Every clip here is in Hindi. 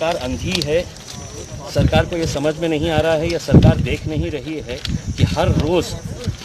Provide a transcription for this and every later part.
सरकार अंधी है, सरकार को ये समझ में नहीं आ रहा है या सरकार देख नहीं रही है कि हर रोज़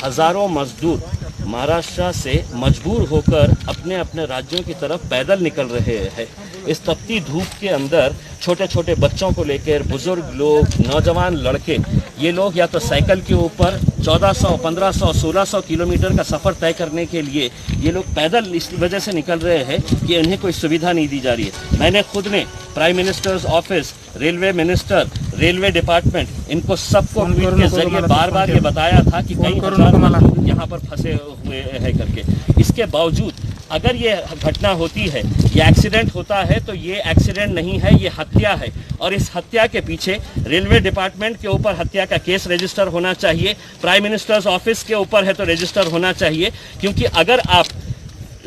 हज़ारों मजदूर महाराष्ट्र से मजबूर होकर अपने अपने राज्यों की तरफ पैदल निकल रहे हैं। इस तपती धूप के अंदर छोटे छोटे बच्चों को लेकर बुजुर्ग लोग, नौजवान लड़के, ये लोग या तो साइकिल के ऊपर 1400, 1500, 1600 किलोमीटर का सफ़र तय करने के लिए ये लोग पैदल इस वजह से निकल रहे हैं कि इन्हें कोई सुविधा नहीं दी जा रही है। मैंने खुद ने prime minister's office, railway minister, railway department, इनको सबको ट्वीट के जरिए बार बार ये बताया था कि कई हजार लोग यहाँ पर फंसे हुए हैं करके। इसके बावजूद अगर ये घटना होती है, ये एक्सीडेंट होता है, तो ये एक्सीडेंट नहीं है, ये हत्या है। और इस हत्या के पीछे रेलवे डिपार्टमेंट के ऊपर हत्या का केस रजिस्टर होना चाहिए, प्राइम मिनिस्टर्स ऑफिस के ऊपर है तो रजिस्टर होना चाहिए। क्योंकि अगर आप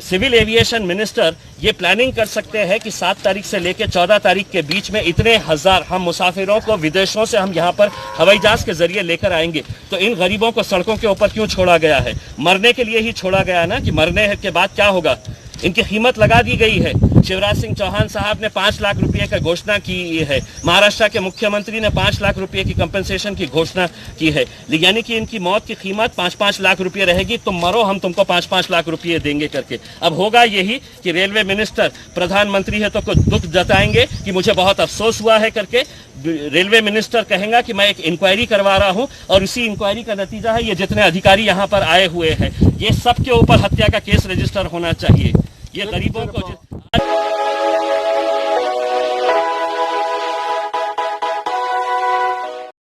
सिविल एविएशन मिनिस्टर ये प्लानिंग कर सकते हैं कि 7 तारीख से लेकर 14 तारीख के बीच में इतने हजार हम मुसाफिरों को विदेशों से हम यहाँ पर हवाई जहाज के जरिए लेकर आएंगे, तो इन गरीबों को सड़कों के ऊपर क्यों छोड़ा गया है? मरने के लिए ही छोड़ा गया ना, कि मरने के बाद क्या होगा? इनकी कीमत लगा दी गई है। शिवराज सिंह चौहान साहब ने 5 लाख रुपए का घोषणा की है, महाराष्ट्र के मुख्यमंत्री ने 5 लाख रुपए की कंपनसेशन की घोषणा की है, यानी कि इनकी मौत की कीमत 5-5 लाख रुपए रहेगी। तुम मरो, हम तुमको 5-5 लाख रुपए देंगे करके। अब होगा यही कि रेलवे मिनिस्टर, प्रधानमंत्री है तो कुछ दुख जताएंगे कि मुझे बहुत अफसोस हुआ है करके। रेलवे मिनिस्टर कहेगा कि मैं एक इंक्वायरी करवा रहा हूं और इसी इंक्वायरी का नतीजा है ये जितने अधिकारी यहाँ पर आए हुए हैं, ये सब के ऊपर हत्या का केस रजिस्टर होना चाहिए। ये गरीबों को